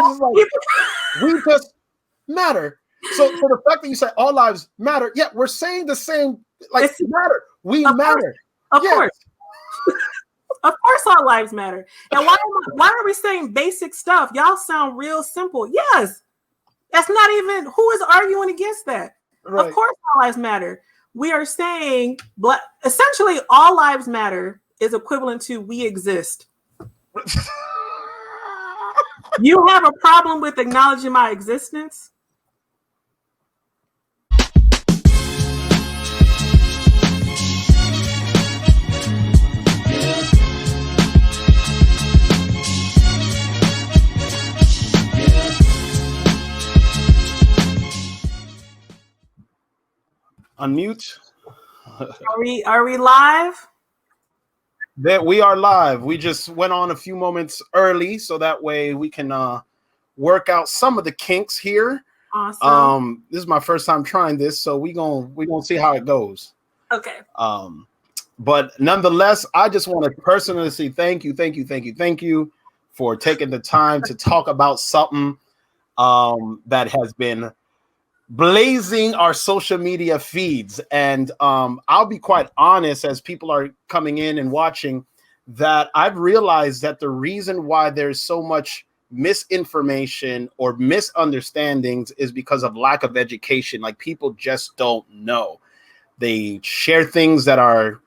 just like we just matter. So the fact that you say all lives matter, yeah, we're saying the same. Like matter, we matter. Of course. Of course, all lives matter. And why are we saying basic stuff? Y'all sound real simple. Yes, that's not even who is arguing against that. Right. Of course, all lives matter. We are saying, essentially, all lives matter is equivalent to we exist. You have a problem with acknowledging my existence? Unmute. Are we live? That we are live. We just went on a few moments early, so that way we can work out some of the kinks here. Awesome. This is my first time trying this, so we gonna see how it goes. Okay. But nonetheless, I just want to personally say thank you for taking the time to talk about something that has been blazing our social media feeds. And I'll be quite honest, as people are coming in and watching, that I've realized that the reason why there's so much misinformation or misunderstandings is because of lack of education. Like, people just don't know. They share things that are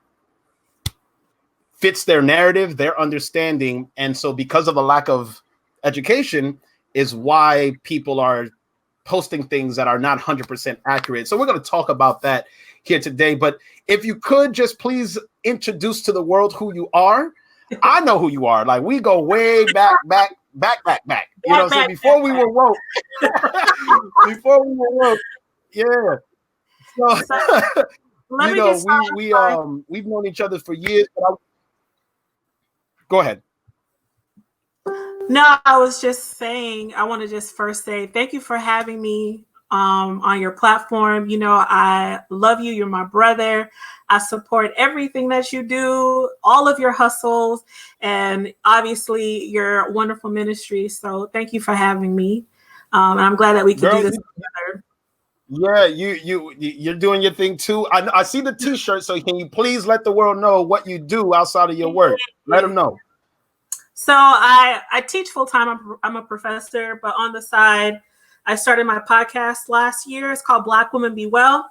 fits their narrative, their understanding. And so because of a lack of education is why people are posting things that are not 100% accurate. So we're going to talk about that here today. But if you could just please introduce to the world who you are. I know who you are. Like, we go way back. You know, so before we were woke. Yeah. So, you know, we've known each other for years. But go ahead. No, I was just saying, I want to just first say thank you for having me on your platform. You know, I love you. You're my brother. I support everything that you do, all of your hustles, and obviously your wonderful ministry. So thank you for having me. And I'm glad that we can do this together. Yeah, you're doing your thing too. I see the T-shirt. So can you please let the world know what you do outside of your work? Let them know. So I teach full time. I'm a professor, but on the side, I started my podcast last year. It's called Black Women Be Well.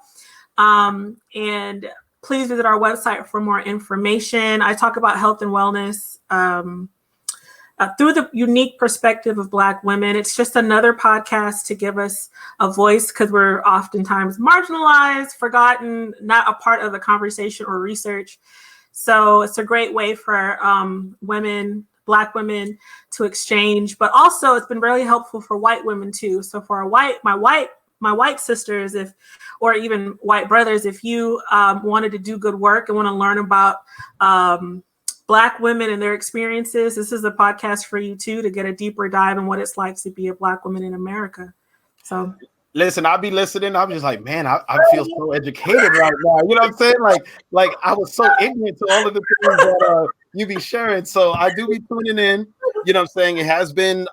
And please visit our website for more information. I talk about health and wellness through the unique perspective of Black women. It's just another podcast to give us a voice, because we're oftentimes marginalized, forgotten, not a part of the conversation or research. So it's a great way for Black women to exchange, but also it's been really helpful for white women too. So for my white sisters, or even white brothers, if you wanted to do good work and want to learn about Black women and their experiences, this is a podcast for you too, to get a deeper dive in what it's like to be a Black woman in America. So listen, I'll be listening. I'm just like, man, I feel so educated right now. You know what I'm saying? Like I was so ignorant to all of the things that you be sharing. So I do be tuning in. You know what I'm saying? It has been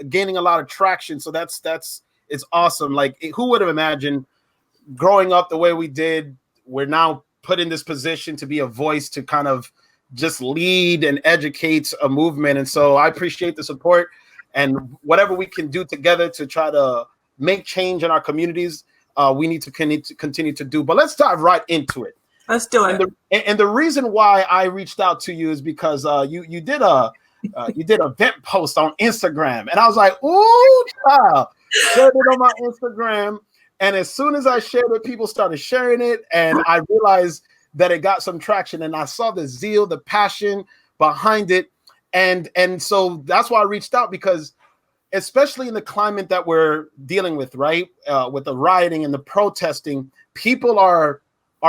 gaining a lot of traction. So that's it's awesome. Like, who would have imagined growing up the way we did? We're now put in this position to be a voice to kind of just lead and educate a movement. And so I appreciate the support, and whatever we can do together to try to make change in our communities, we need to continue to do. But let's dive right into it. Let's do it. And the reason why I reached out to you is because you did a vent post on Instagram, and I was like, "Ooh, child!" Shared it on my Instagram, and as soon as I shared it, people started sharing it, and I realized that it got some traction, and I saw the zeal, the passion behind it, and so that's why I reached out, because especially in the climate that we're dealing with, right, with the rioting and the protesting, people are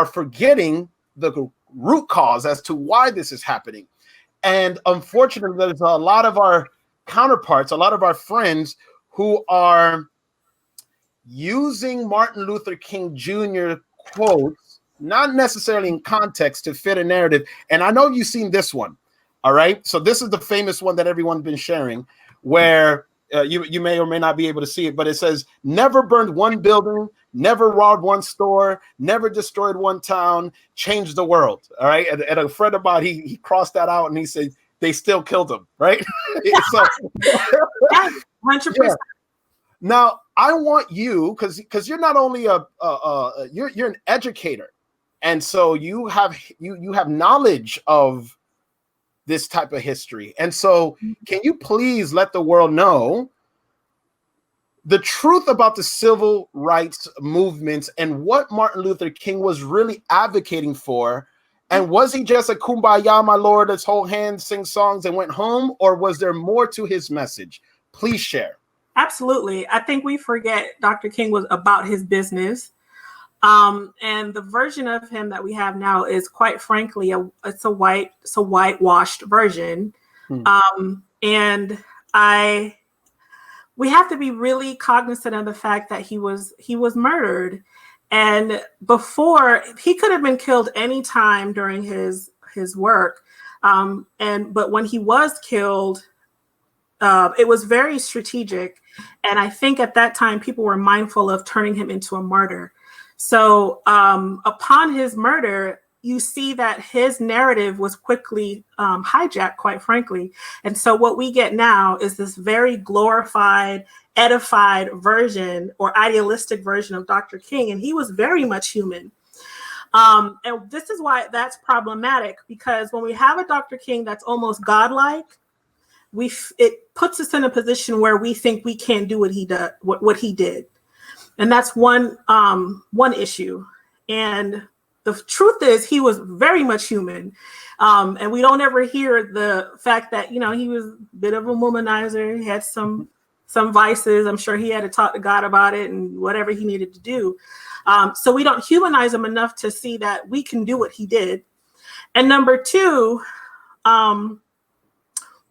forgetting the root cause as to why this is happening. And unfortunately, there's a lot of our counterparts, a lot of our friends who are using Martin Luther King Jr. quotes, not necessarily in context, to fit a narrative. And I know you've seen this one. All right. So this is the famous one that everyone's been sharing, where you may or may not be able to see it, but it says, never burned one building, never robbed one store, never destroyed one town, changed the world. All right. And a friend of mine, he crossed that out and he said, they still killed him. Right. So, 100%. Yeah. Now, I want you, because you're not only you're an educator, and so you have knowledge of this type of history. And so can you please let the world know the truth about the civil rights movements and what Martin Luther King was really advocating for? And was he just a kumbaya, my lord, let's hold hands, sing songs, and went home? Or was there more to his message? Please share. Absolutely. I think we forget Dr. King was about his business. And the version of him that we have now is, quite frankly, it's a whitewashed version. And we have to be really cognizant of the fact that he was murdered. And before, he could have been killed any time during his work. But when he was killed, it was very strategic. And I think at that time, people were mindful of turning him into a martyr. So upon his murder, you see that his narrative was quickly hijacked, quite frankly. And so what we get now is this very glorified, edified version or idealistic version of Dr. King. And he was very much human. And this is why that's problematic, because when we have a Dr. King that's almost godlike, it puts us in a position where we think we can't do what he did. And that's one issue. And the truth is, he was very much human. And we don't ever hear the fact that, he was a bit of a womanizer. He had some vices. I'm sure he had to talk to God about it and whatever he needed to do. So we don't humanize him enough to see that we can do what he did. And number two,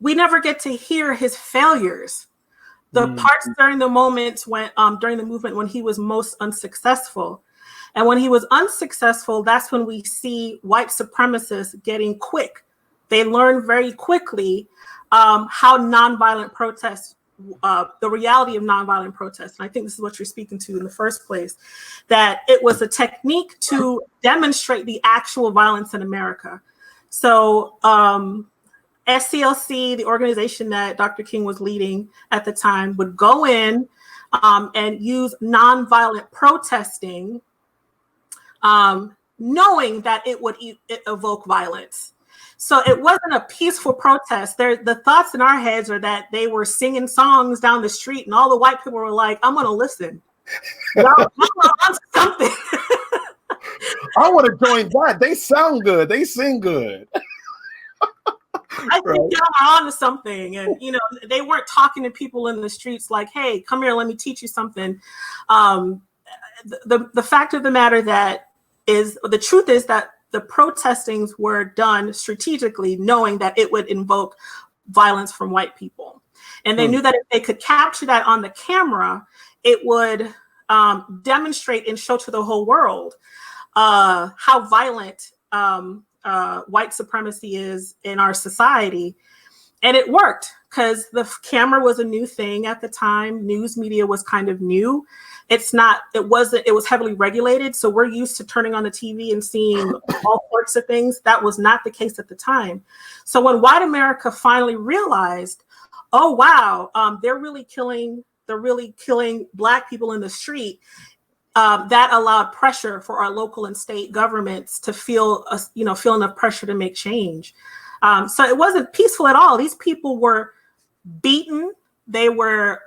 we never get to hear his failures. The parts during the moments when, during the movement when he was most unsuccessful. And when he was unsuccessful, that's when we see white supremacists getting quick. They learn very quickly how nonviolent protests, the reality of nonviolent protests. And I think this is what you're speaking to in the first place, that it was a technique to demonstrate the actual violence in America. So, SCLC, the organization that Dr. King was leading at the time, would go in and use nonviolent protesting, knowing that it would evoke violence. So it wasn't a peaceful protest. The thoughts in our heads are that they were singing songs down the street and all the white people were like, I'm going to listen. I'm on something. I want to join that. They sound good. They sing good. I think y'all are onto something. And, they weren't talking to people in the streets like, hey, come here, let me teach you something. The fact of the matter the truth is that the protestings were done strategically, knowing that it would invoke violence from white people. And they knew that if they could capture that on the camera, it would demonstrate and show to the whole world how violent white supremacy is in our society. And it worked because the camera was a new thing at the time. News media was kind of new. It was heavily regulated. So we're used to turning on the TV and seeing all sorts of things. That was not the case at the time. So when white America finally realized, oh, wow, they're really killing Black people in the street, that allowed pressure for our local and state governments to feel enough pressure to make change. So it wasn't peaceful at all. These people were beaten. They were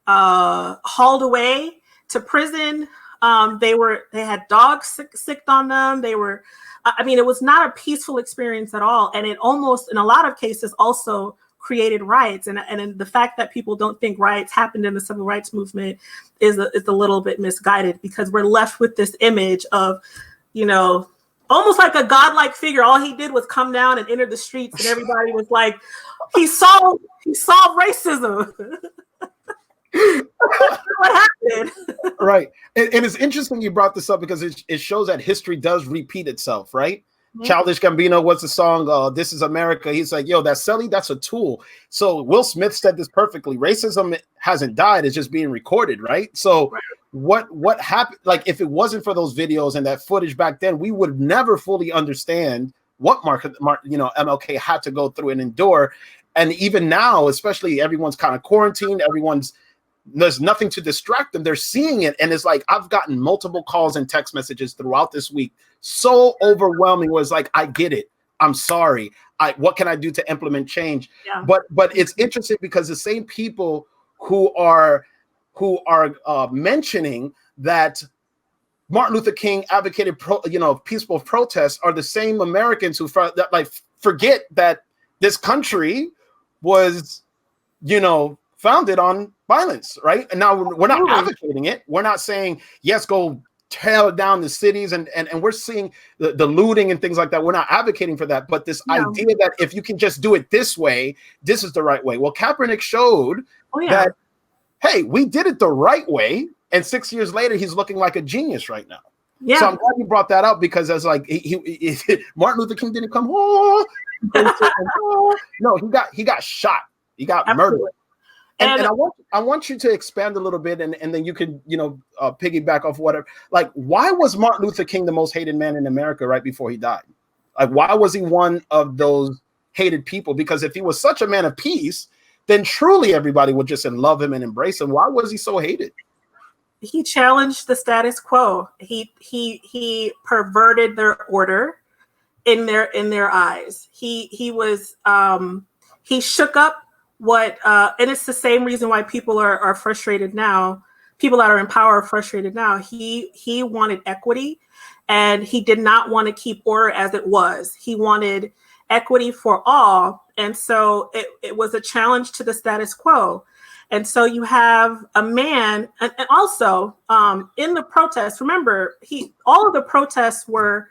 hauled away to prison. They had dogs sicked on them. It was not a peaceful experience at all. And it almost, in a lot of cases, also created riots. And the fact that people don't think riots happened in the civil rights movement is a little bit misguided, because we're left with this image of, almost like a godlike figure. All he did was come down and enter the streets, and everybody was like, he solved racism. What happened? Right. And it's interesting you brought this up, because it shows that history does repeat itself, right? Childish Gambino, what's the song? This Is America. He's like, yo, that Selly, that's a tool. So Will Smith said this perfectly. Racism hasn't died, it's just being recorded, right? So what happened? Like, if it wasn't for those videos and that footage back then, we would never fully understand what MLK had to go through and endure. And even now, especially, everyone's kind of quarantined, there's nothing to distract them. They're seeing it. And it's like, I've gotten multiple calls and text messages throughout this week. So overwhelming, was like, I get it. I'm sorry. What can I do to implement change? Yeah. But it's interesting because the same people who are mentioning that Martin Luther King advocated peaceful protests are the same Americans who forget that this country was, founded on violence, right? And now we're not advocating it. We're not saying, yes, go tear down the cities, and we're seeing the looting and things like that. We're not advocating for that. But this idea that if you can just do it this way, this is the right way. Well, Kaepernick showed that, hey, we did it the right way. And 6 years later, he's looking like a genius right now. Yeah. So I'm glad you brought that up, because as like he Martin Luther King didn't come, no, he got shot. He got murdered. And I want you to expand a little bit, and then you can piggyback off whatever. Like, why was Martin Luther King the most hated man in America right before he died? Like, why was he one of those hated people? Because if he was such a man of peace, then truly everybody would just love him and embrace him. Why was he so hated? He challenged the status quo. He perverted their order in their eyes. He shook up what and it's the same reason why people are frustrated now. People that are in power are frustrated now. He wanted equity, and he did not want to keep order as it was. He wanted equity for all, and so it was a challenge to the status quo. And so you have a man, and also in the protests, remember, all of the protests were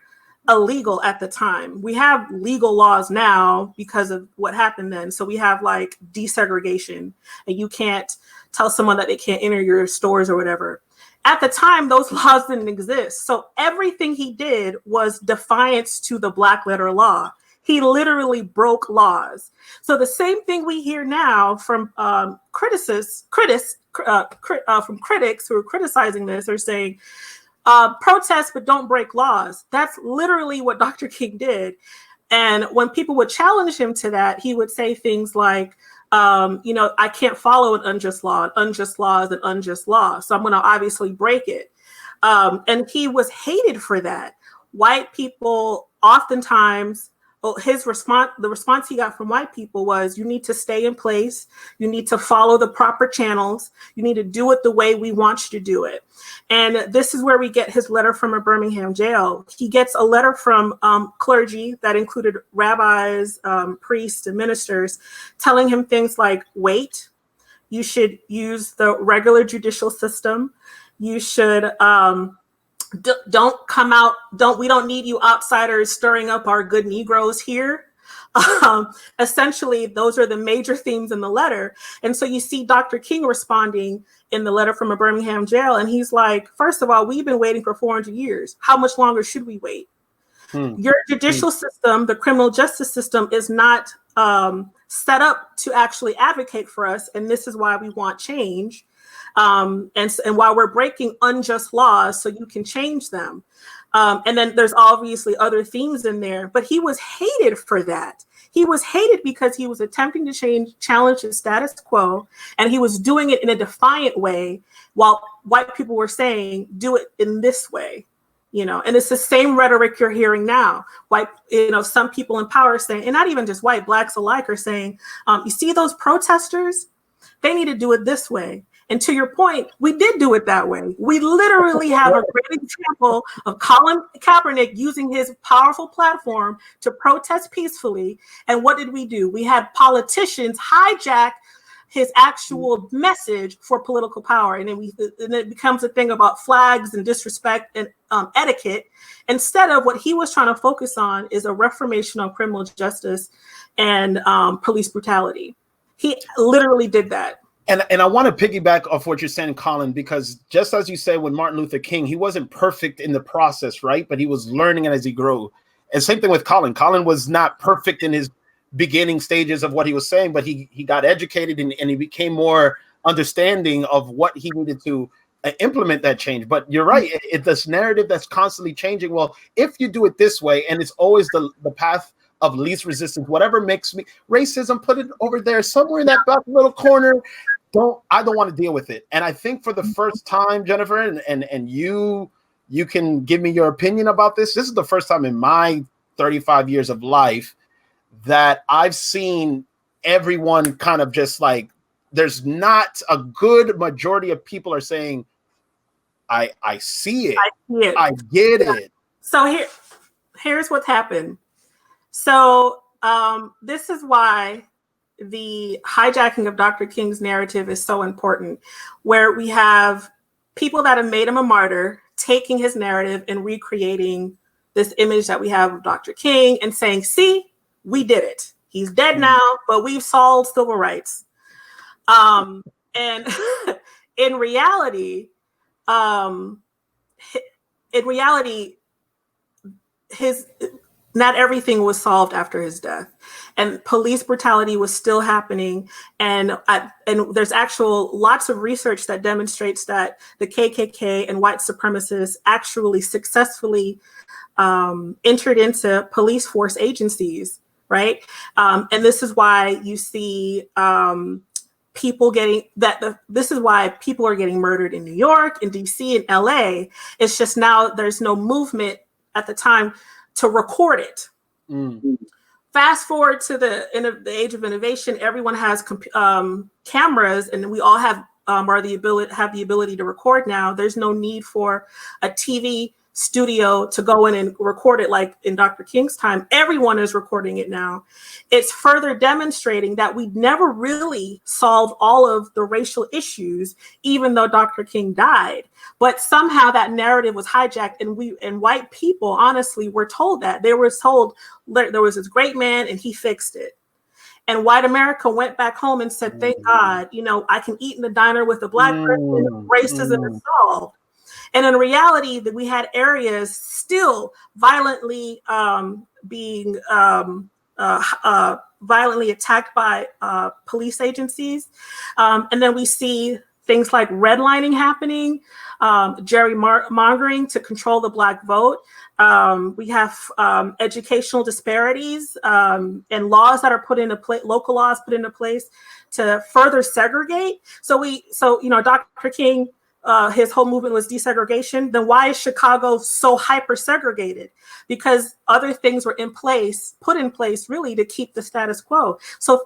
illegal at the time. We have legal laws now because of what happened then. So we have like desegregation, and you can't tell someone that they can't enter your stores or whatever. At the time, those laws didn't exist. So everything he did was defiance to the Black letter law. He literally broke laws. So the same thing we hear now from critics who are criticizing this, are saying, protest, but don't break laws. That's literally what Dr. King did. And when people would challenge him to that, he would say things like, I can't follow an unjust law. An unjust law is an unjust law. So I'm going to obviously break it. And he was hated for that. White people oftentimes, the response he got from white people was, you need to stay in place. You need to follow the proper channels. You need to do it the way we want you to do it. And this is where we get his letter from a Birmingham jail. He gets a letter from clergy that included rabbis, priests, and ministers, telling him things like, wait, you should use the regular judicial system. You should don't come out. We don't need you outsiders stirring up our good Negroes here. Essentially, those are the major themes in the letter. And so you see Dr. King responding in the letter from a Birmingham jail. And he's like, first of all, we've been waiting for 400 years. How much longer should we wait? Your judicial system, the criminal justice system, is not set up to actually advocate for us. And this is why we want change. And while we're breaking unjust laws so you can change them. And then there's obviously other themes in there, but he was hated for that. He was hated because he was attempting to challenge the status quo, and he was doing it in a defiant way, while white people were saying, do it in this way, and it's the same rhetoric you're hearing now. White, some people in power saying, and not even just white, blacks alike, are saying, you see those protesters, they need to do it this way. And to your point, we did do it that way. We literally have a great example of Colin Kaepernick using his powerful platform to protest peacefully. And what did we do? We had politicians hijack his actual message for political power. And then it becomes a thing about flags and disrespect and etiquette, instead of what he was trying to focus on is a reformation on criminal justice and police brutality. He literally did that. And I want to piggyback off what you're saying, Colin, because just as you said with Martin Luther King, he wasn't perfect in the process, right? But he was learning as he grew. And same thing with Colin. Colin was not perfect in his beginning stages of what he was saying, but he got educated and he became more understanding of what he needed to implement that change. But you're right, it's this narrative that's constantly changing. Well, if you do it this way, and it's always the path of least resistance, whatever makes me racism, put it over there somewhere in that back little corner. I don't want to deal with it. And I think for the first time, Jennifer, and you can give me your opinion about this. This is the first time in my 35 years of life that I've seen everyone kind of just like, there's not a good majority of people are saying, I see it. I get it. So here's what's happened. So this is why the hijacking of Dr. King's narrative is so important, where we have people that have made him a martyr taking his narrative and recreating this image that we have of Dr. King and saying, see, we did it. He's dead now, but we've solved civil rights. And in reality, not everything was solved after his death, and police brutality was still happening. And there's lots of research that demonstrates that the KKK and white supremacists actually successfully entered into police force agencies, right? And this is why you see this is why people are getting murdered in New York, in DC, in LA. It's just now there's no movement at the time to record it. Fast forward to the age of innovation, everyone has cameras, and we all have the ability to record now. There's no need for a TV studio to go in and record it like in Dr. King's time. Everyone is recording it now. It's further demonstrating that we never really solved all of the racial issues, even though Dr. King died. But somehow that narrative was hijacked, and white people, honestly, were told that. They were told there was this great man and he fixed it. And white America went back home and said, thank God, I can eat in the diner with a black person, racism is solved. And in reality, that we had areas still violently being violently attacked by police agencies. And then we see things like redlining happening, gerrymongering to control the Black vote. We have educational disparities and laws that are put into place, local laws put into place to further segregate. So Dr. King, his whole movement was desegregation. Then why is Chicago so hyper segregated? Because other things were put in place really to keep the status quo. So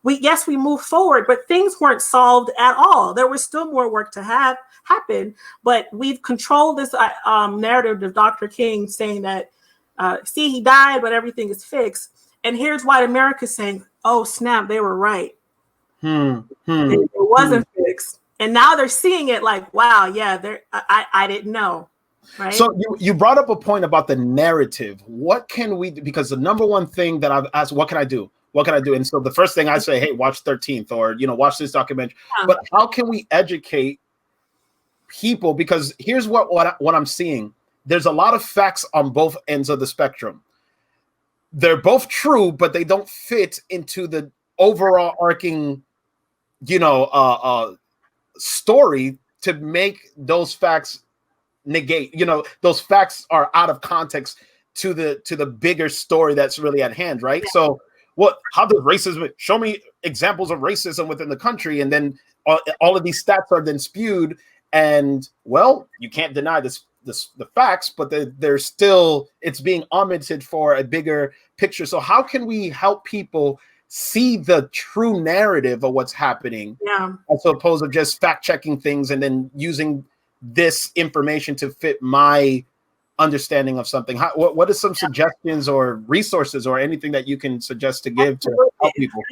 we moved forward, but things weren't solved at all. There was still more work to happen, but we've controlled this narrative of Dr. King saying that, see, he died, but everything is fixed. And here's white America saying, oh, snap, they were right. It wasn't fixed. And now they're seeing it like, wow, yeah, I didn't know. Right. So you brought up a point about the narrative. What can we do? Because the number one thing that I've asked, what can I do? What can I do? And so the first thing I say, hey, watch 13th or, watch this documentary. Yeah. But how can we educate people? Because here's what I'm seeing. There's a lot of facts on both ends of the spectrum. They're both true, but they don't fit into the overall arcing, story to make those facts negate. Those facts are out of context to the bigger story that's really at hand, right? Yeah. So how does racism, show me examples of racism within the country, and then all of these stats are then spewed, and you can't deny the facts, but there's still, it's being omitted for a bigger picture. So how can we help people see the true narrative of what's happening, as opposed to just fact checking things and then using this information to fit my understanding of something? What are some suggestions or resources or anything that you can suggest to give to help people?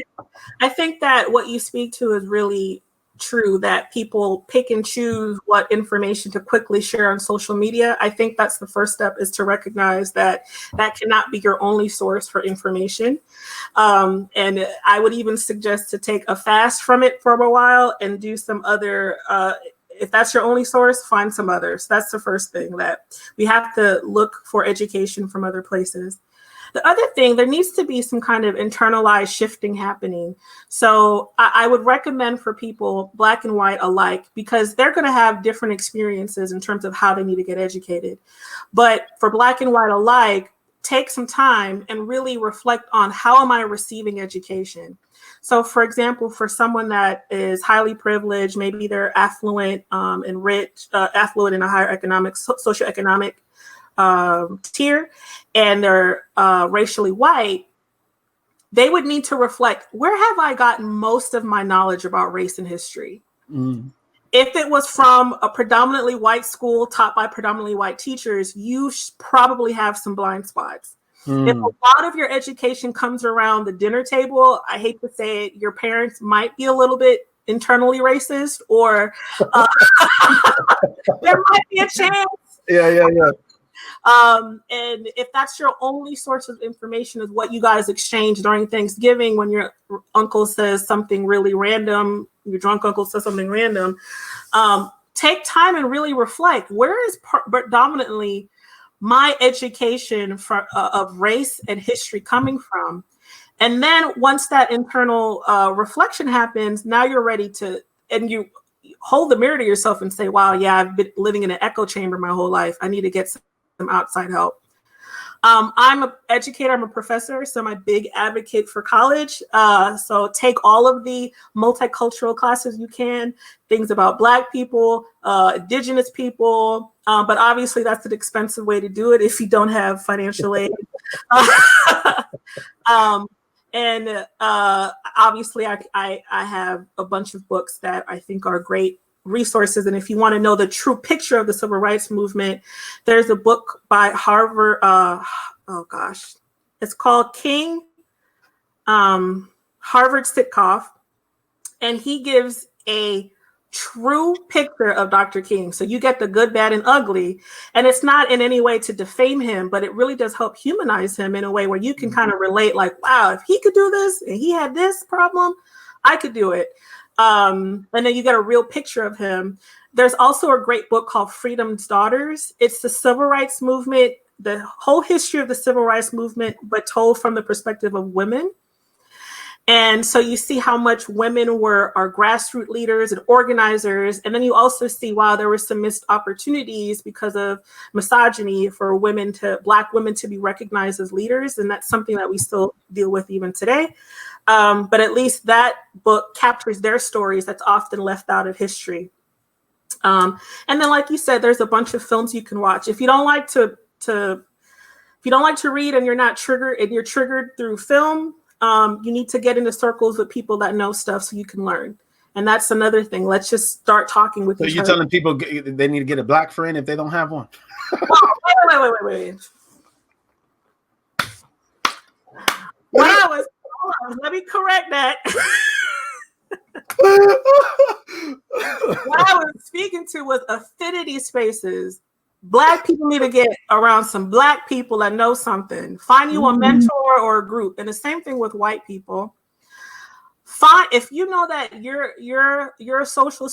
I think that what you speak to is really true, that people pick and choose what information to quickly share on social media. I think that's the first step, is to recognize that cannot be your only source for information. And I would even suggest to take a fast from it for a while and do some other, if that's your only source, find some others. That's the first thing, that we have to look for education from other places. The other thing, there needs to be some kind of internalized shifting happening. So I would recommend for people, Black and white alike, because they're going to have different experiences in terms of how they need to get educated. But for Black and white alike, take some time and really reflect on how am I receiving education? So for example, for someone that is highly privileged, maybe they're affluent and rich, affluent in a higher economic, socioeconomic tier, and they're racially white, they would need to reflect, where have I gotten most of my knowledge about race and history? Mm. If it was from a predominantly white school taught by predominantly white teachers, you probably have some blind spots. If a lot of your education comes around the dinner table, I hate to say it, your parents might be a little bit internally racist, or there might be a chance. Yeah. And if that's your only source of information is what you guys exchange during Thanksgiving when your uncle says something really random, your drunk uncle says something random, take time and really reflect, where is predominantly my education of race and history coming from? And then once that internal reflection happens, now you're ready to, and you hold the mirror to yourself and say, wow, yeah, I've been living in an echo chamber my whole life. I need to get some outside help. I'm an educator, I'm a professor, so I'm a big advocate for college. So take all of the multicultural classes you can, things about Black people, Indigenous people, but obviously that's an expensive way to do it if you don't have financial aid. And obviously I have a bunch of books that I think are great resources. And if you want to know the true picture of the civil rights movement, there's a book by Harvard. It's called King, Harvard Sitkoff, and he gives a true picture of Dr. King. So you get the good, bad, and ugly. And it's not in any way to defame him, but it really does help humanize him in a way where you can kind of relate, like, wow, if he could do this and he had this problem, I could do it. And then you get a real picture of him. There's also a great book called Freedom's Daughters. It's the civil rights movement, the whole history of the civil rights movement, but told from the perspective of women. And so you see how much women are grassroots leaders and organizers. And then you also see, wow, there were some missed opportunities because of misogyny for Black women to be recognized as leaders. And that's something that we still deal with even today. But at least that book captures their stories that's often left out of history. And then, like you said, there's a bunch of films you can watch. If you don't like to read and you're not triggered, and you're triggered through film, you need to get into circles with people that know stuff so you can learn. And that's another thing. Let's just start talking with each other. So you're telling people they need to get a Black friend if they don't have one? Wait. Let me correct that. What I was speaking to was affinity spaces. Black people need to get around some Black people that know something. Find you a mentor or a group. And the same thing with white people. If you know that your social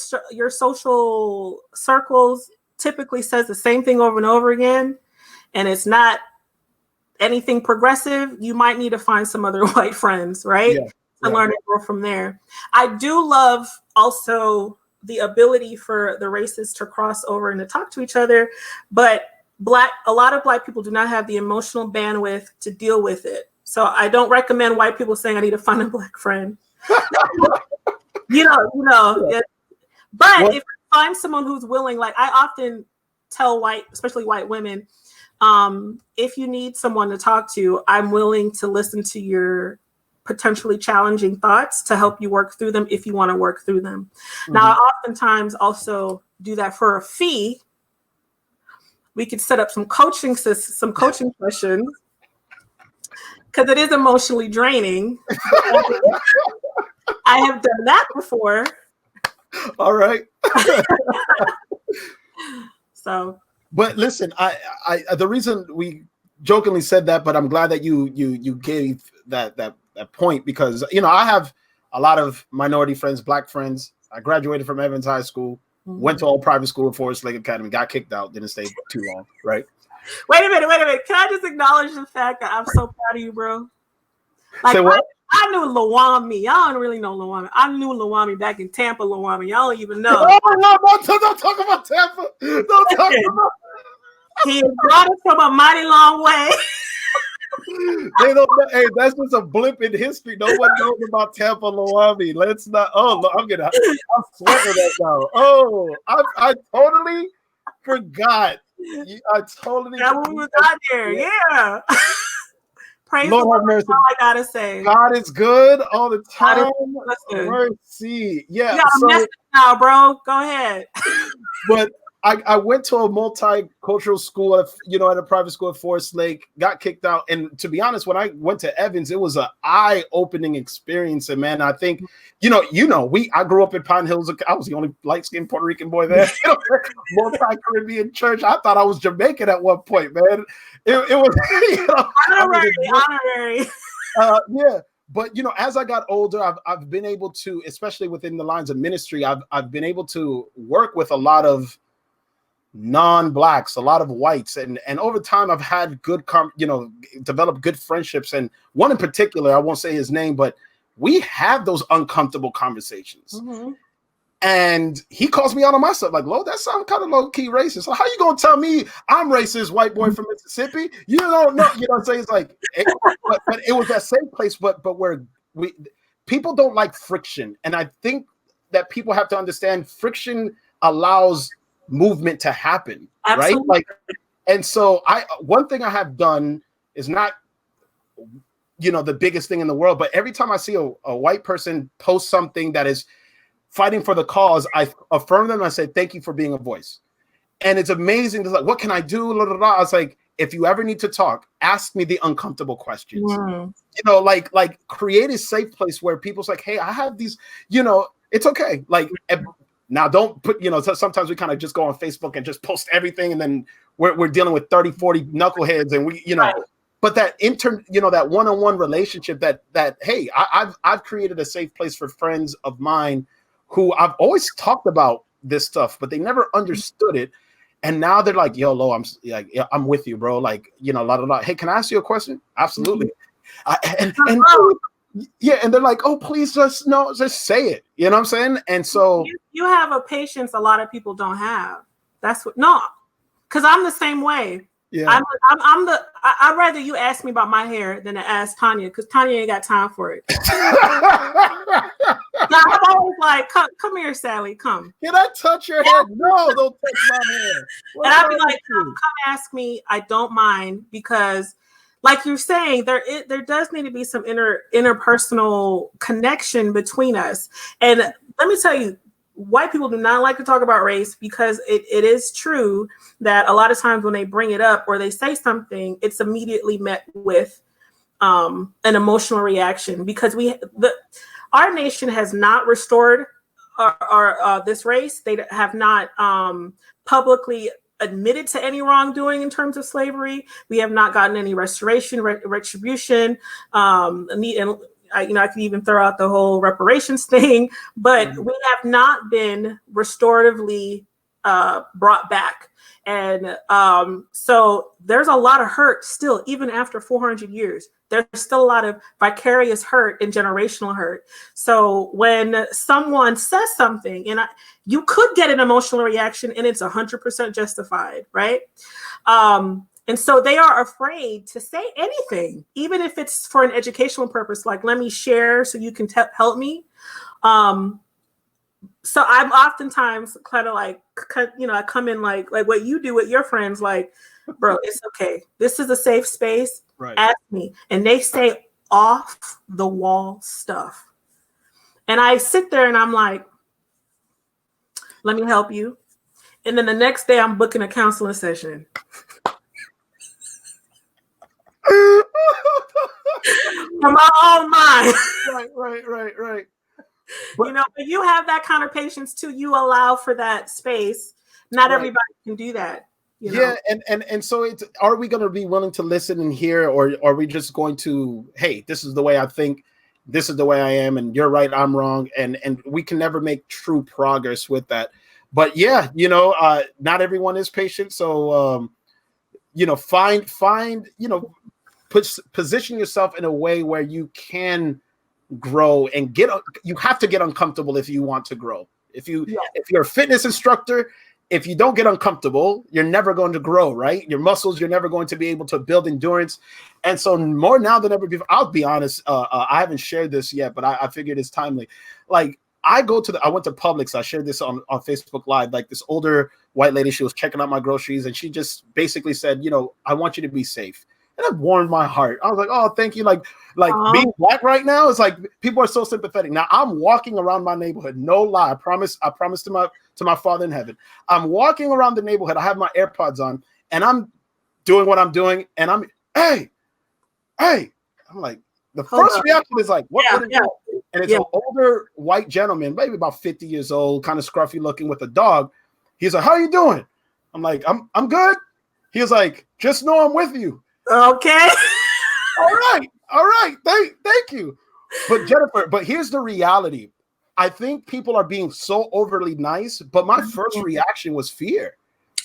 circles typically says the same thing over and over again, and it's not anything progressive, you might need to find some other white friends, right? To learn and grow from there. I do love also the ability for the races to cross over and to talk to each other, but a lot of Black people do not have the emotional bandwidth to deal with it. So I don't recommend white people saying I need to find a Black friend. you know. But if you find someone who's willing, like I often tell especially white women, if you need someone to talk to, I'm willing to listen to your potentially challenging thoughts to help you work through them if you want to work through them. Now, I oftentimes also do that for a fee. We could set up some coaching sessions because it is emotionally draining. I have done that before. All right. So. But listen, I the reason we jokingly said that, but I'm glad that you gave that point, because I have a lot of minority friends, Black friends. I graduated from Evans High School, went to all private school at Forest Lake Academy, got kicked out, didn't stay too long, right? Wait a minute. Can I just acknowledge the fact that I'm so proud of you, bro? Like, Say what? I knew Lo-Ammi. Y'all don't really know Lo-Ammi. I knew Lo-Ammi back in Tampa, Lo-Ammi. Y'all don't even know. Oh, no, don't talk about Tampa. Don't talk about. He brought us from a mighty long way. They don't know. Hey, that's just a blip in history. No one knows about Tampa Lo-Ammi. Let's not. Oh, I'm sweating that now. Oh, I totally forgot. I totally. That one was out there. Yeah. Praise Lord the Lord. have mercy. That's all I gotta say. God is good all the time. Listen. Mercy. Yeah. You got a message now, bro. Go ahead. But I went to a multicultural school, at a private school at Forest Lake, got kicked out. And to be honest, when I went to Evans, it was an eye-opening experience. And man, I think, I grew up in Pine Hills. I was the only light-skinned Puerto Rican boy there. Multi-Caribbean church. I thought I was Jamaican at one point, man. It was honorary. Yeah. But as I got older, I've been able to, especially within the lines of ministry, I've been able to work with a lot of non-blacks, a lot of whites, and over time I've had good developed good friendships, and one in particular, I won't say his name, but we have those uncomfortable conversations. Mm-hmm. And he calls me out on my stuff, like, Lo, that sounds kind of low-key racist. So how you gonna tell me I'm racist, white boy from Mississippi? You don't know, what I'm saying? It's like, but it was that same place, but where people don't like friction, and I think that people have to understand friction allows movement to happen. Absolutely. Right? Like, and so one thing I have done is not the biggest thing in the world, but every time I see a white person post something that is fighting for the cause, I affirm them and I say, thank you for being a voice. And it's amazing. It's like, what can I do? I was like, if you ever need to talk, ask me the uncomfortable questions. Like create a safe place where people's like, hey, I have these, it's okay. Like, now don't put, sometimes we kind of just go on Facebook and just post everything. And then we're dealing with 30, 40 knuckleheads and right. But that that one-on-one relationship that, hey, I've created a safe place for friends of mine who I've always talked about this stuff, but they never understood it. And now they're like, yo, Lo, I'm with you, bro. Like, hey, can I ask you a question? Absolutely. And they're like, oh, please just say it. You know what I'm saying? And so you have a patience a lot of people don't have. That's because I'm the same way. Yeah. I'd rather you ask me about my hair than to ask Tanya, because Tanya ain't got time for it. I'm always like, come here, Sally, come. Can I touch your hair? No, don't touch my hair. And I'd be like, come ask me. I don't mind, because like you're saying, there does need to be some interpersonal connection between us. And let me tell you, white people do not like to talk about race, because it is true that a lot of times when they bring it up or they say something, it's immediately met with an emotional reaction, because our nation has not restored this race. They have not publicly admitted to any wrongdoing in terms of slavery. We have not gotten any retribution. I could even throw out the whole reparations thing, but we have not been restoratively brought back. And so there's a lot of hurt still, even after 400 years. There's still a lot of vicarious hurt and generational hurt. So when someone says something, and you could get an emotional reaction, and it's 100% justified, right? And so they are afraid to say anything, even if it's for an educational purpose, like, let me share so you can help me. So I'm oftentimes kind of like, I come in like what you do with your friends, like, bro, it's okay. This is a safe space. Right. Ask me. And they say off the wall stuff. And I sit there and I'm like, let me help you. And then the next day I'm booking a counseling session. From my own mind. Right. But you have that kind of patience too. You allow for that space. Not everybody can do that. Yeah, and so are we going to be willing to listen and hear, or are we just going to, hey, this is the way I think, this is the way I am, and you're right, I'm wrong, and we can never make true progress with that. But yeah, not everyone is patient, so find, position yourself in a way where you can grow and you have to get uncomfortable if you want to grow. If you're a fitness instructor, if you don't get uncomfortable, you're never going to grow, right? Your muscles, you're never going to be able to build endurance. And so more now than ever before, I'll be honest, I haven't shared this yet, but I figured it's timely. Like I went to Publix. I shared this on Facebook Live, like this older white lady, she was checking out my groceries and she just basically said, I want you to be safe. And it warmed my heart. I was like, oh, thank you. Like being Black right now, it's like people are so sympathetic. Now I'm walking around my neighborhood. No lie. I promise to my Father in heaven. I'm walking around the neighborhood. I have my AirPods on and I'm doing what I'm doing. And I'm, hey. I'm like, the first reaction is like, what would it do? And it's an older white gentleman, maybe about 50 years old, kind of scruffy looking with a dog. He's like, how are you doing? I'm like, I'm good. He was like, just know I'm with you. Okay. All right. Thank you. But Jennifer, here's the reality. I think people are being so overly nice, but my first reaction was fear.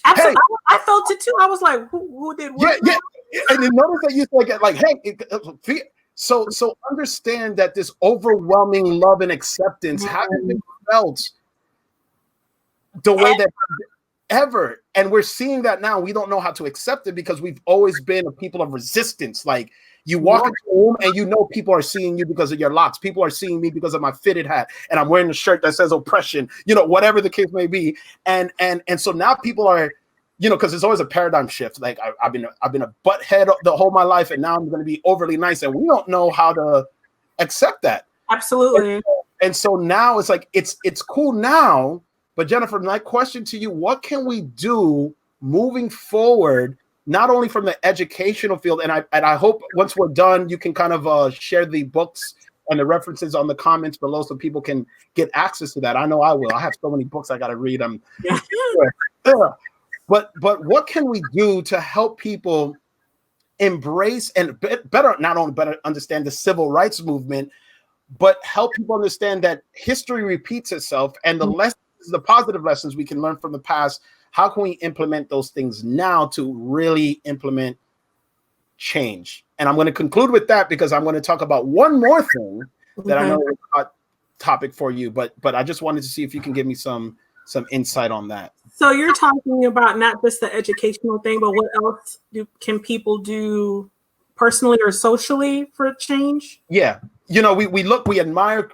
Absolutely. Hey, I felt it too. I was like, who did what? Yeah. And you notice that you like, hey, fear. So understand that this overwhelming love and acceptance hasn't been felt the way that ever. And we're seeing that now. We don't know how to accept it because we've always been a people of resistance. Like you walk into a room and people are seeing you because of your locks. People are seeing me because of my fitted hat and I'm wearing a shirt that says oppression, whatever the case may be. And so now people are, because there's always a paradigm shift. Like I've been a butthead the whole my life, and now I'm going to be overly nice, and we don't know how to accept that. Absolutely. And so now it's like it's cool now. But Jennifer, my question to you: what can we do moving forward? Not only from the educational field, and I hope once we're done, you can kind of share the books and the references on the comments below, so people can get access to that. I know I will. I have so many books I got to read. But what can we do to help people embrace and better understand the civil rights movement, but help people understand that history repeats itself and the lessons, the positive lessons we can learn from the past, how can we implement those things now to really implement change? And I'm going to conclude with that because I'm going to talk about one more thing that I know is a hot topic for you, but I just wanted to see if you can give me some insight on that. So you're talking about not just the educational thing, but what else can people do personally or socially for change? Yeah. We admire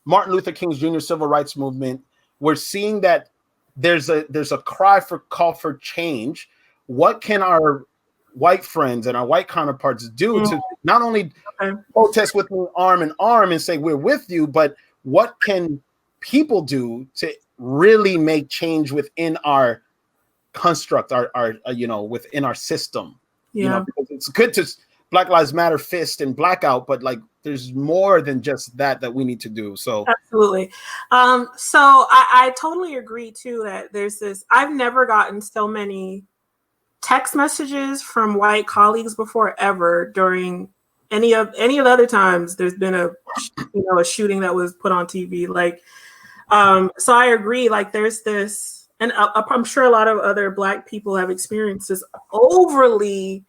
Martin Luther King Jr. civil rights movement. We're seeing that there's a call for change. What can our white friends and our white counterparts do to not only protest with me arm in arm and say we're with you, but what can people do to really make change within our construct, our within our system? Because it's good to Black Lives Matter fist and blackout, but like there's more than just that we need to do. So absolutely. So I totally agree too that there's this. I've never gotten so many text messages from white colleagues before ever during any of the other times there's been a shooting that was put on TV. Like, so I agree. Like, there's this, and I'm sure a lot of other Black people have experienced this overly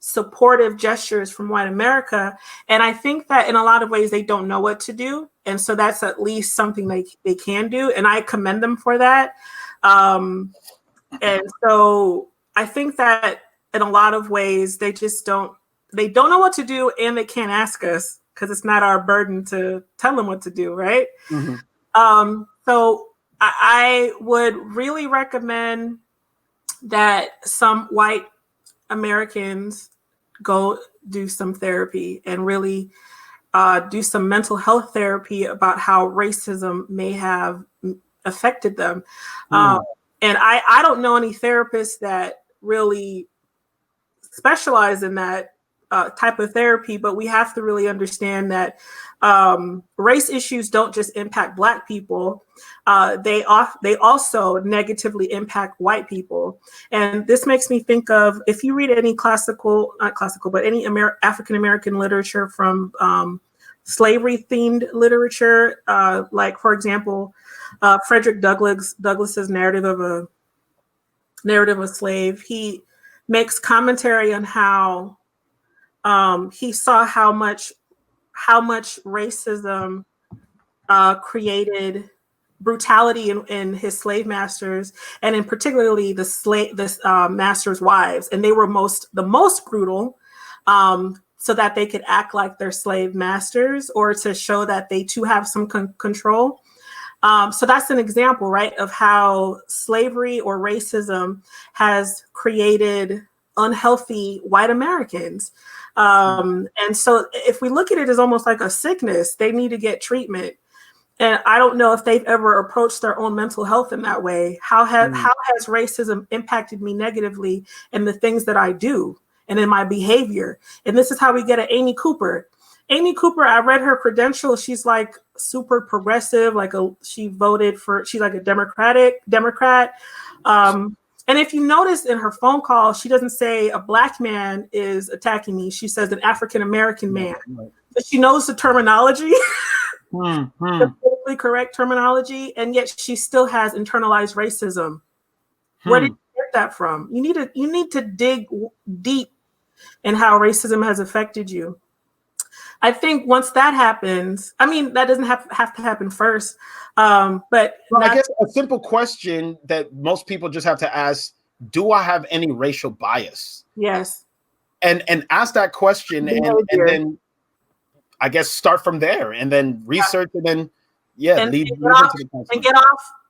supportive gestures from white America, and I think that in a lot of ways they don't know what to do, and so that's at least something they can do, and I commend them for that. And so I think that in a lot of ways they just don't know what to do, and they can't ask us because it's not our burden to tell them what to do, right? Mm-hmm. So I would really recommend that some white Americans go do some therapy and really do some mental health therapy about how racism may have affected them. And I don't know any therapists that really specialize in that type of therapy, but we have to really understand that race issues don't just impact Black people. They also negatively impact white people. And this makes me think of, if you read any any African-American literature from slavery-themed literature, like, for example, Frederick Douglass's narrative of a slave, makes commentary on how he saw how much racism created brutality in his slave masters, and in particularly the masters' wives, and they were the most brutal, so that they could act like their slave masters, or to show that they too have some control. So that's an example, right, of how slavery or racism has created unhealthy white Americans. And so if we look at it as almost like a sickness, they need to get treatment. And I don't know if they've ever approached their own mental health in that way. How has racism impacted me negatively in the things that I do and in my behavior? And this is how we get at Amy Cooper. Amy Cooper, I read her credentials. She's like super progressive. She's like a Democrat. And if you notice in her phone call, she doesn't say a black man is attacking me. She says an African-American man. Right. But she knows the terminology, the politically correct terminology, and yet she still has internalized racism. Where did you get that from? You need to dig deep in how racism has affected you. I think once that happens, I mean, that doesn't have to happen first. But I guess a simple question that most people just have to ask: do I have any racial bias? Yes. And ask that question, and then I guess start from there, and then research, and then lead into the question. And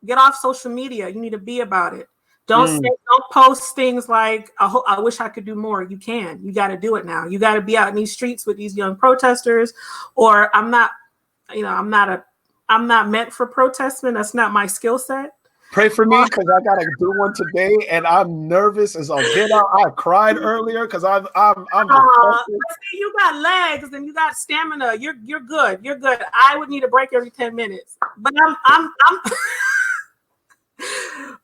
get off social media. You need to be about it. Don't post things like, I wish I could do more. You can. You got to do it now. You got to be out in these streets with these young protesters, or I'm not meant for protesting. That's not my skill set. Pray for me, because I got to do one today, and I'm nervous as I'll get out. I cried earlier because I'm you got legs and you got stamina. You're good. You're good. I would need a break every 10 minutes, but I'm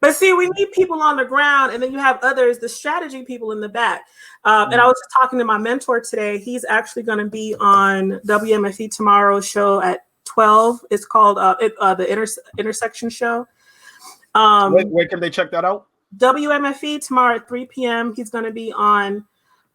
But see, we need people on the ground, and then you have others, the strategy people in the back. And I was just talking to my mentor today. He's actually going to be on WMFE tomorrow's show at 12. It's called the Intersection Show. Where can they check that out? WMFE tomorrow at 3 p.m. He's going to be on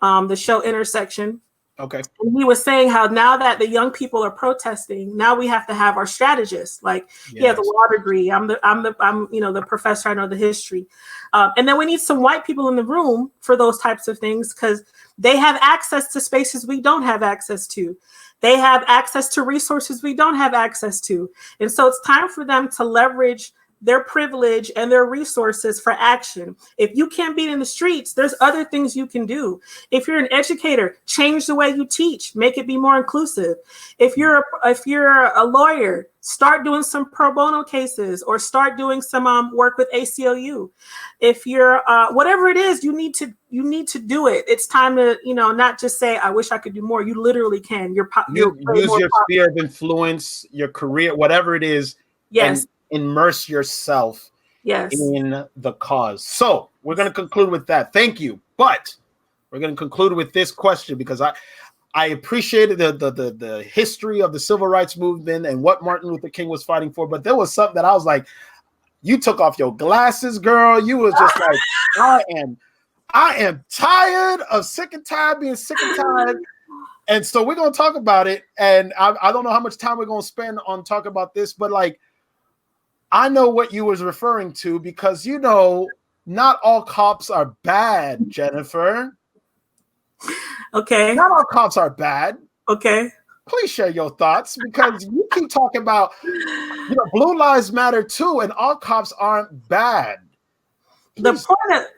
the show Intersection. Okay. And he was saying how now that the young people are protesting, now we have to have our strategists. Like, he has a law degree. I'm the professor. I know the history. And then we need some white people in the room for those types of things, because they have access to spaces we don't have access to. They have access to resources we don't have access to. And so it's time for them to leverage their privilege and their resources for action. If you can't be in the streets, there's other things you can do. If you're an educator, change the way you teach, make it be more inclusive. If you're a lawyer, start doing some pro bono cases, or start doing some work with ACLU. If you're whatever it is, you need to do it. It's time to not just say, I wish I could do more. You literally can. You use your sphere of influence, your career, whatever it is. Yes. Immerse yourself in the cause. So we're going to conclude with that. Thank you. But we're going to conclude with this question, because I appreciated the history of the civil rights movement and what Martin Luther King was fighting for. But there was something that I was like, you took off your glasses, girl. You was just like, I am tired of being sick and tired. And so we're going to talk about it. And I don't know how much time we're going to spend on talking about this, but like, I know what you was referring to, because not all cops are bad, Jennifer. Okay. Not all cops are bad. Okay. Please share your thoughts, because you keep talking about blue lives matter too, and all cops aren't bad. Please.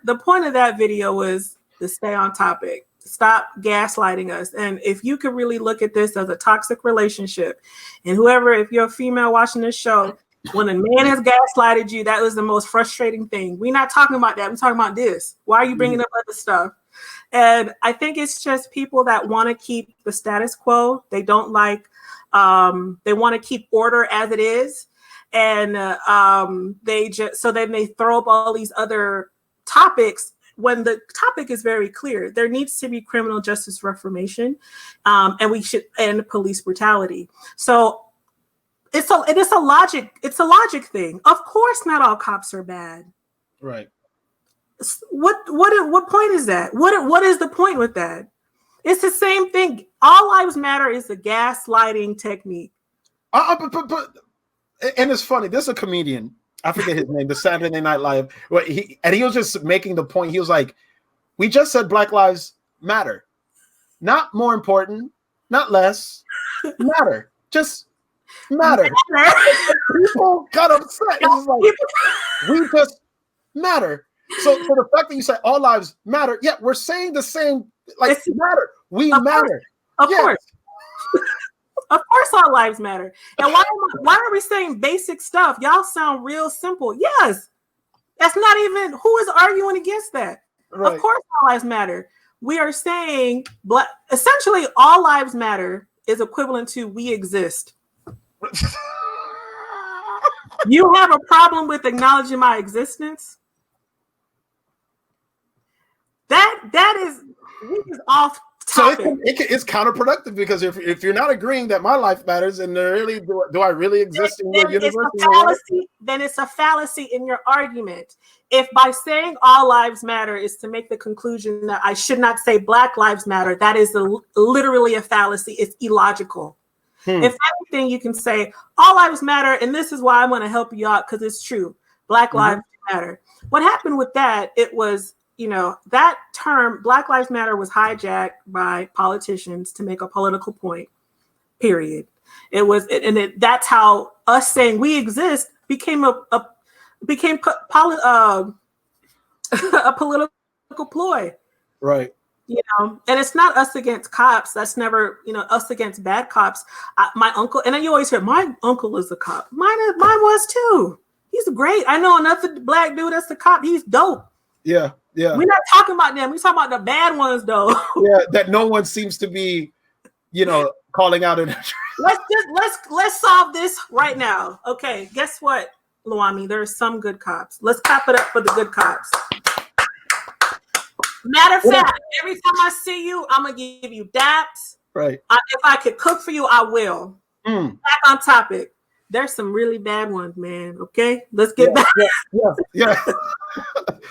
The point of that video was to stay on topic. Stop gaslighting us. And if you could really look at this as a toxic relationship, and if you're a female watching this show, when a man has gaslighted you, that was the most frustrating thing. We're not talking about that. We're talking about this. Why are you bringing up other stuff? And I think it's just people that want to keep the status quo. They don't like, they want to keep order as it is. And then they throw up all these other topics when the topic is very clear. There needs to be criminal justice reformation, and we should end police brutality. So it's a logic thing. Of course, not all cops are bad. Right. What point is that? What is the point with that? It's the same thing. All lives matter is a gaslighting technique. But and it's funny. There's a comedian. I forget his name. The Saturday Night Live. He was just making the point. He was like, "We just said Black Lives Matter, not more important, not less. Matter, just matter." People got upset. It's like, we just matter. So the fact that you say all lives matter, yeah, we're saying the same. Like, it's matter. We matter. Of course. Of course, all lives matter. And why are we saying basic stuff? Y'all sound real simple. Yes, that's not even. Who is arguing against that? Right. Of course, all lives matter. We are saying, essentially, all lives matter is equivalent to we exist. You have a problem with acknowledging my existence? That is off topic. So it's counterproductive, because if you're not agreeing that my life matters, and really do I really exist in your universe? Then it's a fallacy in your argument. If by saying all lives matter is to make the conclusion that I should not say Black lives matter, that is literally a fallacy. It's illogical. If anything, you can say all lives matter, and this is why I'm going to help you out, because it's true. Black lives matter. What happened with that? It was, that term Black Lives Matter was hijacked by politicians to make a political point. Period. It was, that's how us saying we exist became a political ploy. Right. And it's not us against cops. That's never, us against bad cops. My uncle, and then you always hear, my uncle is a cop. Mine was too. He's great. I know another Black dude that's a cop. He's dope. Yeah. Yeah. We're not talking about them. We're talking about the bad ones, though. Yeah, that no one seems to be, calling out. Let's solve this right now. Okay, guess what, Lo-Ammi? There are some good cops. Let's clap it up for the good cops. Matter of fact, every time I see you, I'm gonna give you daps. Right. If I could cook for you, I will. Back on topic. There's some really bad ones, man. Okay, let's get back. Yeah.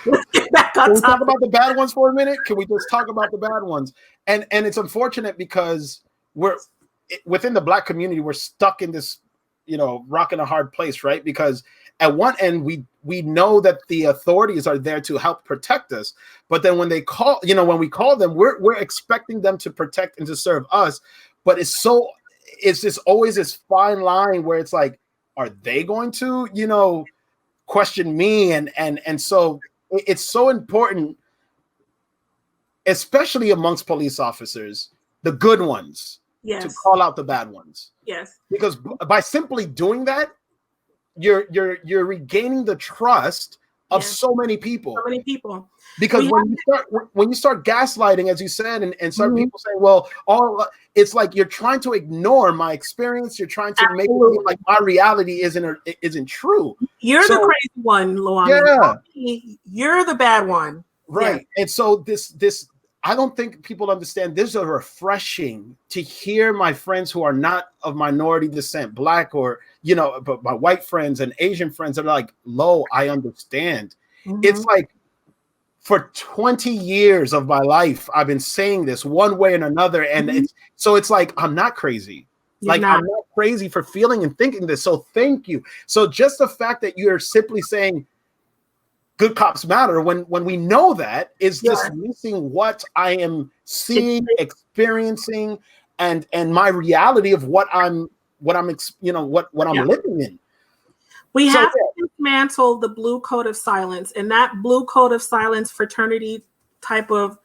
Let's get back on Can we topic. talk about the bad ones for a minute? Can we just talk about the bad ones? And it's unfortunate because we're within the Black community. We're stuck in this, rock in a hard place, right? Because at one end, we know that the authorities are there to help protect us, but then when they call, when we call them, we're expecting them to protect and to serve us. But it's just always this fine line where it's like, are they going to, question me? And so it's so important, especially amongst police officers, the good ones, yes, to call out the bad ones. Yes. Because by simply doing that, you're regaining the trust of so many people. So many people. Because when you start gaslighting, as you said, and start people saying, well, it's like you're trying to ignore my experience. You're trying to make it feel like my reality isn't true. You're the crazy one, Lo-Ammi. Yeah. You're the bad one. Right. Yeah. And so this I don't think people understand. This is refreshing to hear my friends who are not of minority descent, Black or, but my white friends and Asian friends that are like, Lo, I understand. It's like, for 20 years of my life, I've been saying this one way and another. And it's like, I'm not crazy. I'm not crazy for feeling and thinking this. So thank you. So just the fact that you're simply saying good cops matter when we know that is just missing what I am seeing, experiencing, and my reality of what I'm living in. We have to dismantle the blue code of silence, and that blue code of silence fraternity type of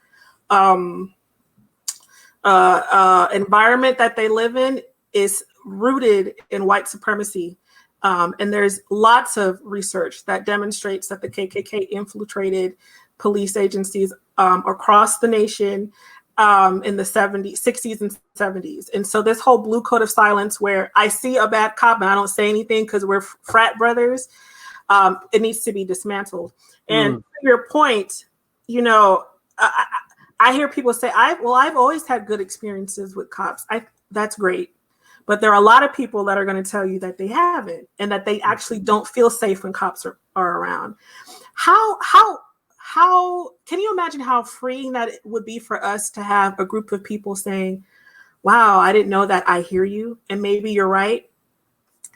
environment that they live in is rooted in white supremacy. And there's lots of research that demonstrates that the KKK infiltrated police agencies across the nation in the 60s and 70s. And so this whole blue code of silence, where I see a bad cop and I don't say anything because we're frat brothers, it needs to be dismantled. And to your point, I hear people say, I've always had good experiences with cops. That's great. But there are a lot of people that are going to tell you that they haven't, and that they actually don't feel safe when cops are around. How how can you imagine how freeing that it would be for us to have a group of people saying, wow, I didn't know that, I hear you, and maybe you're right,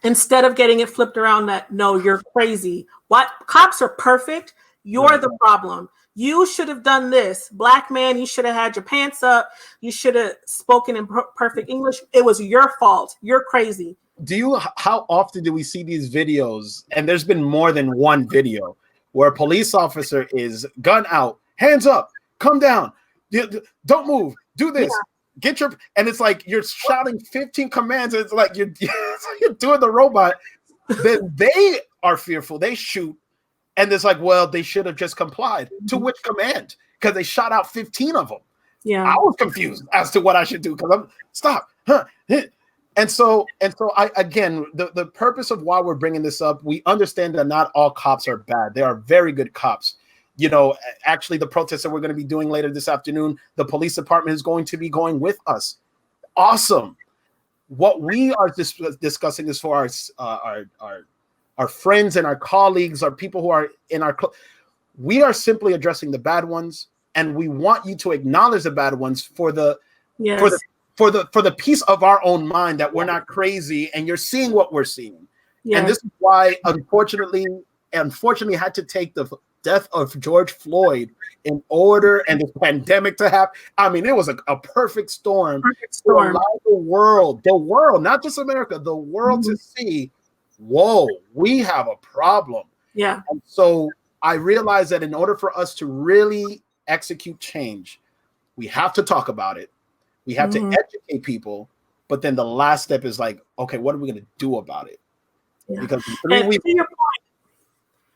instead of getting it flipped around that, no, you're crazy. What? Cops are perfect. You're the problem. You should have done this. Black man, you should have had your pants up. You should have spoken in perfect English. It was your fault. You're crazy. How often do we see these videos? And there's been more than one video where a police officer is gun out, hands up, come down, don't move, do this, get your, and it's like you're shouting 15 commands. And it's like you're doing the robot. Then they are fearful. They shoot. And it's like, well, they should have just complied. To which command? Because they shot out 15 of them. Yeah. I was confused as to what I should do because I'm stop. And so I, again, the purpose of why we're bringing this up, we understand that not all cops are bad. There are very good cops. You know, actually, the protest that we're going to be doing later this afternoon, the police department is going to be going with us. Awesome. What we are discussing is for our friends and our colleagues, our people who are in our we are simply addressing the bad ones, and we want you to acknowledge the bad ones for the for the peace of our own mind, that we're not crazy and you're seeing what we're seeing. And this is why unfortunately had to take the death of George Floyd in order and this pandemic to happen. I mean, it was a perfect storm. To allow the world, not just America, the world to see, whoa, we have a problem. Yeah. And so I realized that in order for us to really execute change, we have to talk about it. We have to educate people. But then the last step is like, okay, what are we going to do about it? Yeah. Because to your point,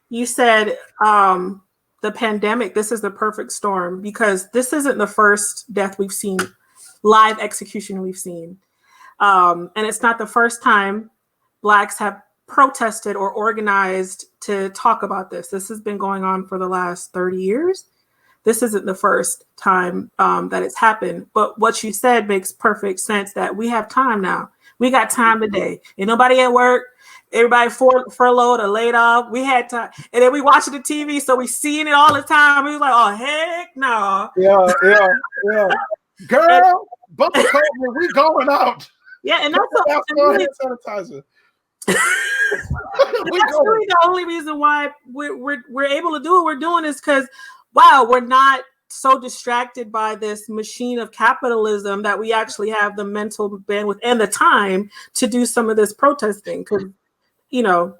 you said the pandemic, this is the perfect storm, because this isn't the first death we've seen, live execution we've seen. And it's not the first time Blacks have protested or organized to talk about this. This has been going on for the last 30 years. This isn't the first time that it's happened. But what you said makes perfect sense, that we have time now. We got time today. Ain't nobody at work. Everybody furloughed or laid off. We had time. And then we watching the TV, so we seeing it all the time. We was like, oh, heck no. Yeah. Girl, buckle coat, we going out. Yeah, and that's really, sanitizer. that's really the only reason why we're able to do what we're doing, is because, wow, we're not so distracted by this machine of capitalism that we actually have the mental bandwidth and the time to do some of this protesting. Because, you know,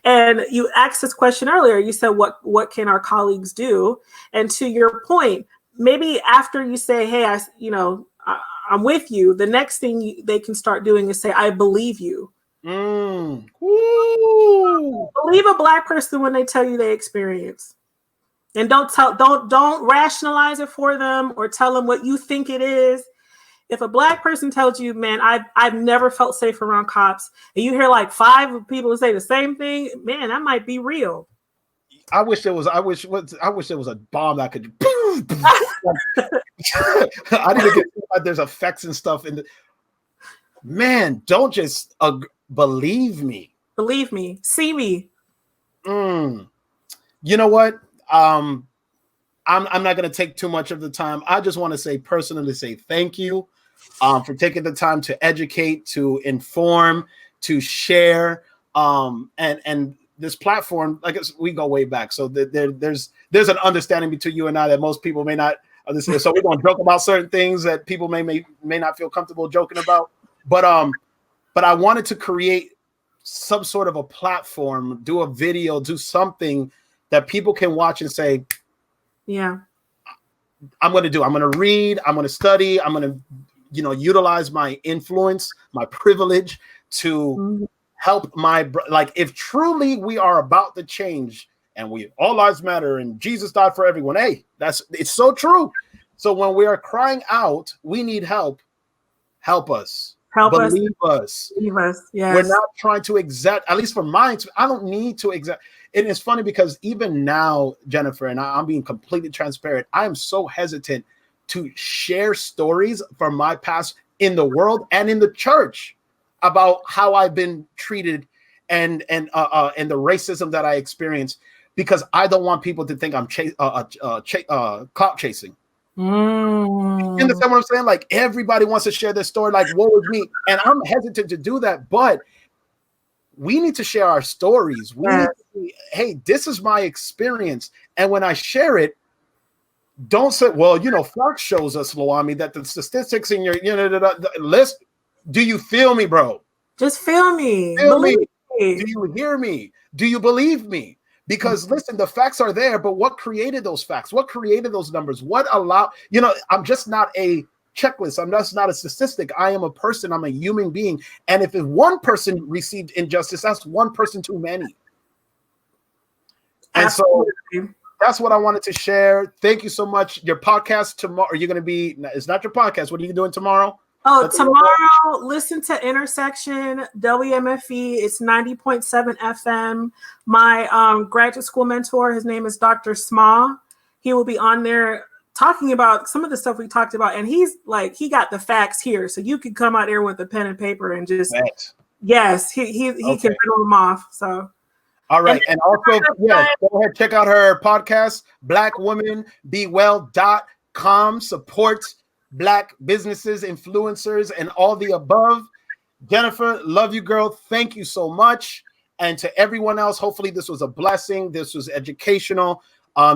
and you asked this question earlier, you said, what can our colleagues do? And to your point, maybe after you say, hey, I'm with you, the next thing they can start doing is say, I believe you. Woo. Believe a Black person when they tell you they experience. And don't rationalize it for them or tell them what you think it is. If a Black person tells you, man, I've never felt safe around cops, and you hear like 5 people say the same thing, man, that might be real. I wish there was a bomb that could. I need to get like there's effects and stuff in the. Man, don't just believe me. Believe me. See me. You know what? I'm not going to take too much of the time. I just want to personally say thank you for taking the time to educate, to inform, to share, and this platform. I guess we go way back, so there's an understanding between you and I that most people may not understand. So we're going to joke about certain things that people may not feel comfortable joking about. But I wanted to create some sort of a platform, do a video, do something that people can watch and say, yeah, I'm going to read, I'm going to study, I'm going to, utilize my influence, my privilege to help if truly we are about the change and all lives matter and Jesus died for everyone. Hey, it's so true. So when we are crying out, we need help. Help us. Believe us. Yes. We're not trying to exact, at least for mine, I don't need to exact. And it's funny because even now, Jennifer, and I'm being completely transparent, I am so hesitant to share stories from my past in the world and in the church about how I've been treated and the racism that I experienced, because I don't want people to think I'm clout chasing. You understand what I'm saying? Like, everybody wants to share their story, like, what was me? And I'm hesitant to do that, but we need to share our stories. We need to say, hey, this is my experience. And when I share it, don't say, well, you know, Fox shows us, Lo-Ammi, that the statistics in your the list. Do you feel me, bro? Just feel me. Feel me. Do you hear me? Do you believe me? Because listen, the facts are there, but what created those facts? What created those numbers? What allowed, you know, I'm just not a checklist. I'm just not a statistic. I am a person. I'm a human being. And if one person received injustice, that's one person too many. And Absolutely. So that's what I wanted to share. Thank you so much. Your podcast tomorrow, you're going to be, it's not your podcast. What are you doing tomorrow? Oh, tomorrow, listen to Intersection, WMFE. It's 90.7 FM. My graduate school mentor, his name is Dr. Small. He will be on there talking about some of the stuff we talked about. And he's like, he got the facts here. So you can come out there with a pen and paper and just, yes, he can riddle them off. So. All right. And also, yes, go ahead, check out her podcast, blackwomanbewell.com. Support Black businesses, influencers, and all the above. Jennifer, love you, girl. Thank you so much. And to everyone else, hopefully this was a blessing. This was educational.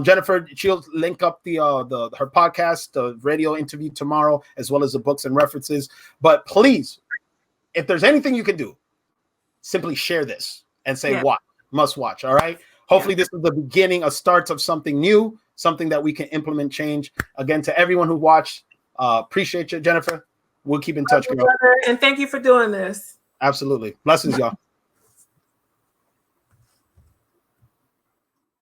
Jennifer, she'll link up her podcast, the radio interview tomorrow, as well as the books and references. But please, if there's anything you can do, simply share this and say, watch, must watch. All right. Hopefully this is the beginning, a start of something new, something that we can implement change. Again, to everyone who watched, appreciate you, Jennifer. We'll keep in touch. And thank you for doing this. Absolutely. Blessings, y'all.